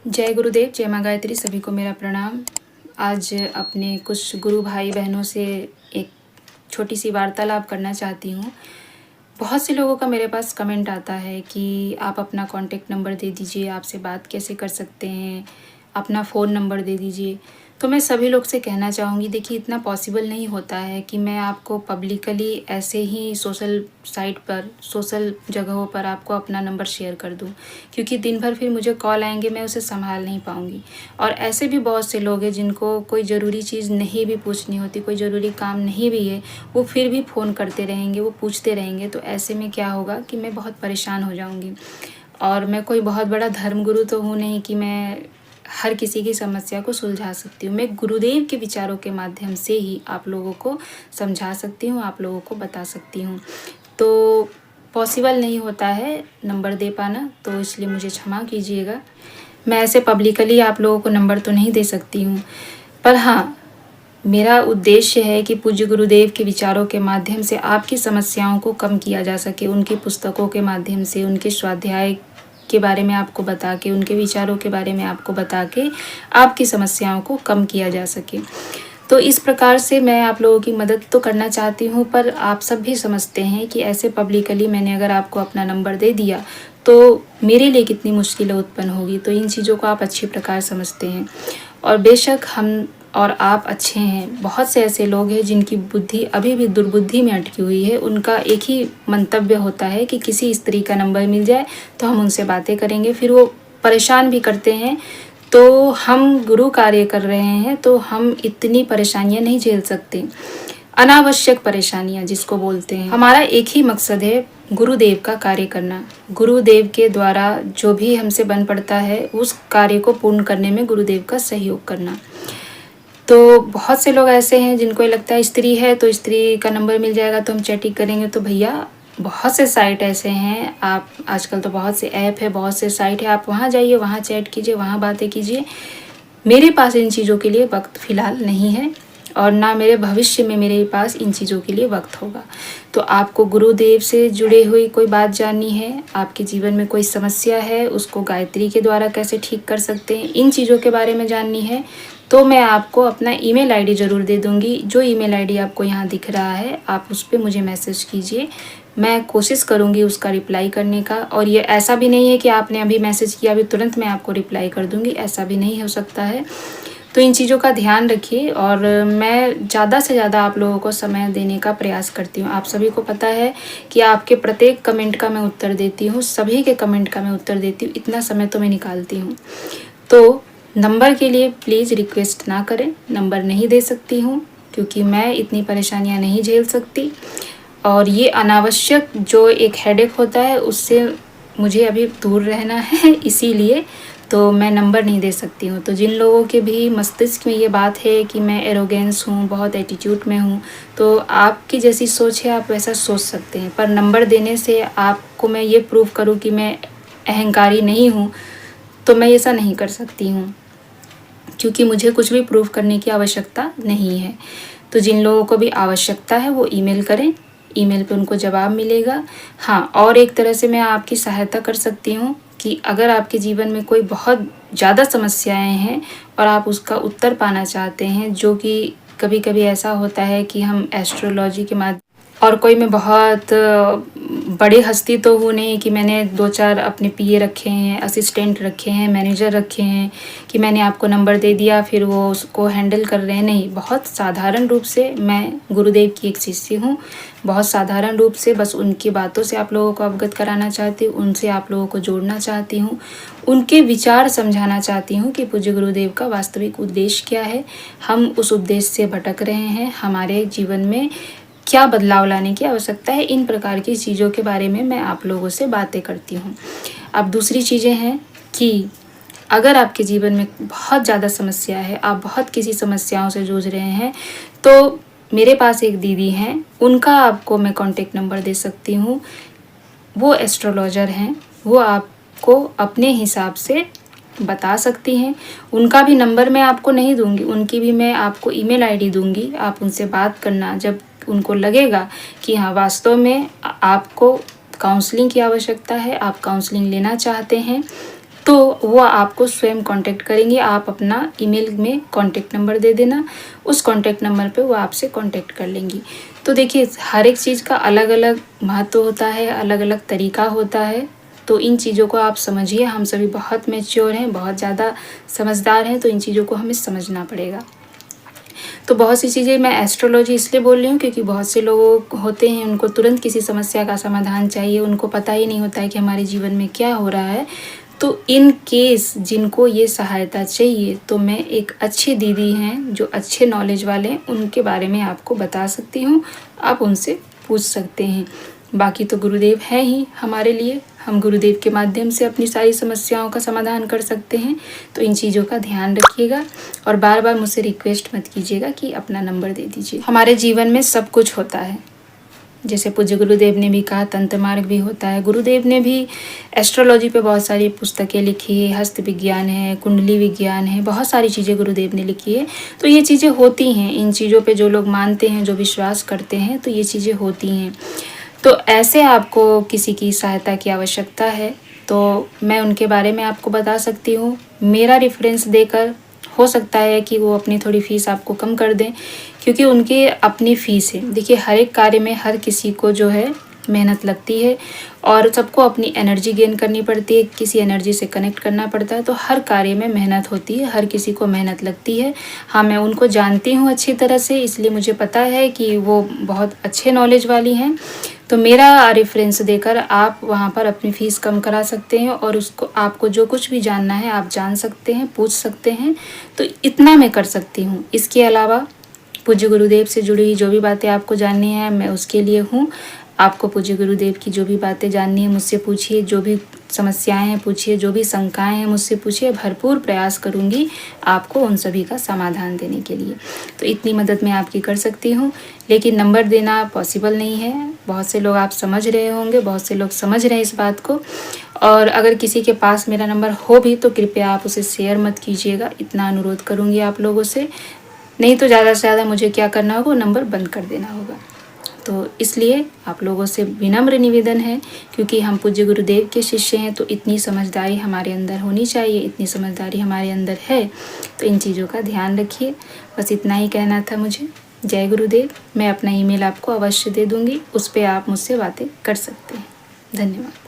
जय गुरुदेव, जय माँ गायत्री। सभी को मेरा प्रणाम। आज अपने कुछ गुरु भाई बहनों से एक छोटी सी वार्तालाप करना चाहती हूँ। बहुत से लोगों का मेरे पास कमेंट आता है कि आप अपना कॉन्टैक्ट नंबर दे दीजिए, आपसे बात कैसे कर सकते हैं, अपना फ़ोन नंबर दे दीजिए। तो मैं सभी लोग से कहना चाहूँगी, देखिए इतना पॉसिबल नहीं होता है कि मैं आपको पब्लिकली ऐसे ही सोशल साइट पर, सोशल जगहों पर आपको अपना नंबर शेयर कर दूँ, क्योंकि दिन भर फिर मुझे कॉल आएंगे, मैं उसे संभाल नहीं पाऊँगी। और ऐसे भी बहुत से लोग हैं जिनको कोई ज़रूरी चीज़ नहीं भी पूछनी होती, कोई ज़रूरी काम नहीं भी है, वो फिर भी फ़ोन करते रहेंगे, वो पूछते रहेंगे। तो ऐसे में क्या होगा कि मैं बहुत परेशान हो जाऊँगी। और मैं कोई बहुत बड़ा धर्मगुरु तो हूँ नहीं कि मैं हर किसी की समस्या को सुलझा सकती हूँ। मैं गुरुदेव के विचारों के माध्यम से ही आप लोगों को समझा सकती हूँ, आप लोगों को बता सकती हूँ। तो पॉसिबल नहीं होता है नंबर दे पाना, तो इसलिए मुझे क्षमा कीजिएगा। मैं ऐसे पब्लिकली आप लोगों को नंबर तो नहीं दे सकती हूँ, पर हाँ, मेरा उद्देश्य है कि पूज्य गुरुदेव के विचारों के माध्यम से आपकी समस्याओं को कम किया जा सके। उनकी पुस्तकों के माध्यम से, उनके स्वाध्याय के बारे में आपको बता के, उनके विचारों के बारे में आपको बता के आपकी समस्याओं को कम किया जा सके। तो इस प्रकार से मैं आप लोगों की मदद तो करना चाहती हूँ, पर आप सब भी समझते हैं कि ऐसे पब्लिकली मैंने अगर आपको अपना नंबर दे दिया तो मेरे लिए कितनी मुश्किलें उत्पन्न होगी। तो इन चीज़ों को आप अच्छी प्रकार समझते हैं। और बेशक हम और आप अच्छे हैं। बहुत से ऐसे लोग हैं जिनकी बुद्धि अभी भी दुर्बुद्धि में अटकी हुई है। उनका एक ही मंतव्य होता है कि किसी स्त्री का नंबर मिल जाए तो हम उनसे बातें करेंगे। फिर वो परेशान भी करते हैं। तो हम गुरु कार्य कर रहे हैं तो हम इतनी परेशानियां नहीं झेल सकते। अनावश्यक परेशानियां जिसको बोलते हैं। हमारा एक ही मकसद है, गुरुदेव का कार्य करना। गुरुदेव के द्वारा जो भी हमसे बन पड़ता है उस कार्य को पूर्ण करने में गुरुदेव का सहयोग करना। तो बहुत से लोग ऐसे हैं जिनको ये लगता है स्त्री है तो स्त्री का नंबर मिल जाएगा तो हम चैटिंग करेंगे। तो भैया, बहुत से साइट ऐसे हैं, आप आजकल तो बहुत से ऐप है, बहुत से साइट है, आप वहाँ जाइए, वहाँ चैट कीजिए, वहाँ बातें कीजिए। मेरे पास इन चीज़ों के लिए वक्त फ़िलहाल नहीं है और ना मेरे भविष्य में मेरे पास इन चीज़ों के लिए वक्त होगा। तो आपको गुरुदेव से जुड़े हुई कोई बात जाननी है, आपके जीवन में कोई समस्या है, उसको गायत्री के द्वारा कैसे ठीक कर सकते हैं, इन चीज़ों के बारे में जाननी है, तो मैं आपको अपना ईमेल आईडी ज़रूर दे दूँगी। जो ईमेल आईडी आपको यहाँ दिख रहा है, आप उस पर मुझे मैसेज कीजिए। मैं कोशिश करूँगी उसका रिप्लाई करने का। और ये ऐसा भी नहीं है कि आपने अभी मैसेज किया अभी तुरंत मैं आपको रिप्लाई कर दूँगी, ऐसा भी नहीं हो सकता है। तो इन चीज़ों का ध्यान रखिए। और मैं ज़्यादा से ज़्यादा आप लोगों को समय देने का प्रयास करती हूँ। आप सभी को पता है कि आपके प्रत्येक कमेंट का मैं उत्तर देती हूँ, सभी के कमेंट का मैं उत्तर देती हूँ, इतना समय तो मैं निकालती हूँ। तो नंबर के लिए प्लीज़ रिक्वेस्ट ना करें, नंबर नहीं दे सकती हूँ क्योंकि मैं इतनी परेशानियाँ नहीं झेल सकती। और ये अनावश्यक जो एक हेडेक होता है उससे मुझे अभी दूर रहना है, इसीलिए तो मैं नंबर नहीं दे सकती हूँ। तो जिन लोगों के भी मस्तिष्क में ये बात है कि मैं एरोगेंस हूँ, बहुत एटीट्यूड में हूँ, तो आपकी जैसी सोच है आप वैसा सोच सकते हैं। पर नंबर देने से आपको मैं ये प्रूव करूँ कि मैं अहंकारी नहीं हूँ, तो मैं ऐसा नहीं कर सकती हूँ, क्योंकि मुझे कुछ भी प्रूव करने की आवश्यकता नहीं है। तो जिन लोगों को भी आवश्यकता है वो ईमेल करें, ईमेल पे उनको जवाब मिलेगा। हाँ, और एक तरह से मैं आपकी सहायता कर सकती हूँ कि अगर आपके जीवन में कोई बहुत ज़्यादा समस्याएं हैं और आप उसका उत्तर पाना चाहते हैं, जो कि कभी कभी ऐसा होता है कि हम एस्ट्रोलॉजी के माध्यम, और कोई मैं बहुत बड़ी हस्ती तो हूँ नहीं कि मैंने 2-4 अपने पीए रखे हैं, असिस्टेंट रखे हैं, मैनेजर रखे हैं कि मैंने आपको नंबर दे दिया फिर वो उसको हैंडल कर रहे हैं। नहीं, बहुत साधारण रूप से मैं गुरुदेव की एक शिष्य हूँ। बहुत साधारण रूप से बस उनकी बातों से आप लोगों को अवगत कराना चाहती हूँ, उनसे आप लोगों को जोड़ना चाहती हूँ, उनके विचार समझाना चाहती हूँ कि पूज्य गुरुदेव का वास्तविक उद्देश्य क्या है, हम उस उद्देश्य से भटक रहे हैं, हमारे जीवन में क्या बदलाव लाने की आवश्यकता है। इन प्रकार की चीज़ों के बारे में मैं आप लोगों से बातें करती हूँ। अब दूसरी चीज़ें हैं कि अगर आपके जीवन में बहुत ज़्यादा समस्या है, आप बहुत किसी समस्याओं से जूझ रहे हैं, तो मेरे पास एक दीदी हैं, उनका आपको मैं कॉन्टेक्ट नंबर दे सकती हूँ। वो एस्ट्रोलॉजर हैं, वो आपको अपने हिसाब से बता सकती हैं। उनका भी नंबर मैं आपको नहीं दूंगी, उनकी भी मैं आपको ईमेल आईडी दूंगी। आप उनसे बात करना, जब उनको लगेगा कि हाँ वास्तव में आपको काउंसलिंग की आवश्यकता है, आप काउंसलिंग लेना चाहते हैं, तो वो आपको स्वयं कांटेक्ट करेंगी। आप अपना ईमेल में कांटेक्ट नंबर दे देना, उस कांटेक्ट नंबर पे वो आपसे कांटेक्ट कर लेंगी। तो देखिए हर एक चीज़ का अलग अलग महत्व होता है, अलग अलग तरीका होता है। तो इन चीज़ों को आप समझिए। हम सभी बहुत मैच्योर हैं, बहुत ज़्यादा समझदार हैं, तो इन चीज़ों को हमें समझना पड़ेगा। तो बहुत सी चीज़ें मैं एस्ट्रोलॉजी इसलिए बोल रही हूँ क्योंकि बहुत से लोग होते हैं, उनको तुरंत किसी समस्या का समाधान चाहिए, उनको पता ही नहीं होता है कि हमारे जीवन में क्या हो रहा है। तो इन केस जिनको ये सहायता चाहिए, तो मैं एक अच्छी दीदी हैं जो अच्छे नॉलेज वाले हैं, उनके बारे में आपको बता सकती हूँ। आप उनसे पूछ सकते हैं। बाकी तो गुरुदेव हैं ही हमारे लिए, हम गुरुदेव के माध्यम से अपनी सारी समस्याओं का समाधान कर सकते हैं। तो इन चीज़ों का ध्यान रखिएगा और बार बार मुझसे रिक्वेस्ट मत कीजिएगा कि अपना नंबर दे दीजिए। हमारे जीवन में सब कुछ होता है, जैसे पूज्य गुरुदेव ने भी कहा, तंत्र मार्ग भी होता है। गुरुदेव ने भी एस्ट्रोलॉजी पे बहुत सारी पुस्तकें लिखी है, हस्त विज्ञान है, कुंडली विज्ञान है, बहुत सारी चीज़ें गुरुदेव ने लिखी है। तो ये चीज़ें होती हैं, इन चीज़ों पे जो लोग मानते हैं, जो विश्वास करते हैं, तो ये चीज़ें होती हैं। तो ऐसे आपको किसी की सहायता की आवश्यकता है तो मैं उनके बारे में आपको बता सकती हूँ। मेरा रेफरेंस देकर हो सकता है कि वो अपनी थोड़ी फ़ीस आपको कम कर दें, क्योंकि उनकी अपनी फ़ीस है। देखिए हर एक कार्य में हर किसी को जो है मेहनत लगती है और सबको अपनी एनर्जी गेन करनी पड़ती है, किसी एनर्जी से कनेक्ट करना पड़ता है। तो हर कार्य में मेहनत होती है, हर किसी को मेहनत लगती है। हाँ, मैं उनको जानती हूँ अच्छी तरह से, इसलिए मुझे पता है कि वो बहुत अच्छे नॉलेज वाली हैं। तो मेरा रेफरेंस देकर आप वहाँ पर अपनी फ़ीस कम करा सकते हैं और उसको आपको जो कुछ भी जानना है आप जान सकते हैं, पूछ सकते हैं। तो इतना मैं कर सकती हूँ। इसके अलावा पूज्य गुरुदेव से जुड़ी जो भी बातें आपको जाननी है, मैं उसके लिए हूँ। आपको पूज्य गुरुदेव की जो भी बातें जाननी है मुझसे पूछिए, जो भी समस्याएं हैं पूछिए, जो भी शंकाएं हैं मुझसे पूछिए। भरपूर प्रयास करूंगी आपको उन सभी का समाधान देने के लिए। तो इतनी मदद मैं आपकी कर सकती हूँ, लेकिन नंबर देना पॉसिबल नहीं है। बहुत से लोग आप समझ रहे होंगे, बहुत से लोग समझ रहे हैं इस बात को। और अगर किसी के पास मेरा नंबर हो भी तो कृपया आप उसे शेयर मत कीजिएगा, इतना अनुरोध करूँगी आप लोगों से। नहीं तो ज़्यादा से ज़्यादा मुझे क्या करना होगा, नंबर बंद कर देना होगा। तो इसलिए आप लोगों से विनम्र निवेदन है, क्योंकि हम पूज्य गुरुदेव के शिष्य हैं, तो इतनी समझदारी हमारे अंदर होनी चाहिए। इतनी समझदारी हमारे अंदर है, तो इन चीज़ों का ध्यान रखिए। बस इतना ही कहना था मुझे। जय गुरुदेव। मैं अपना ईमेल आपको अवश्य दे दूँगी, उस पर आप मुझसे बातें कर सकते हैं। धन्यवाद।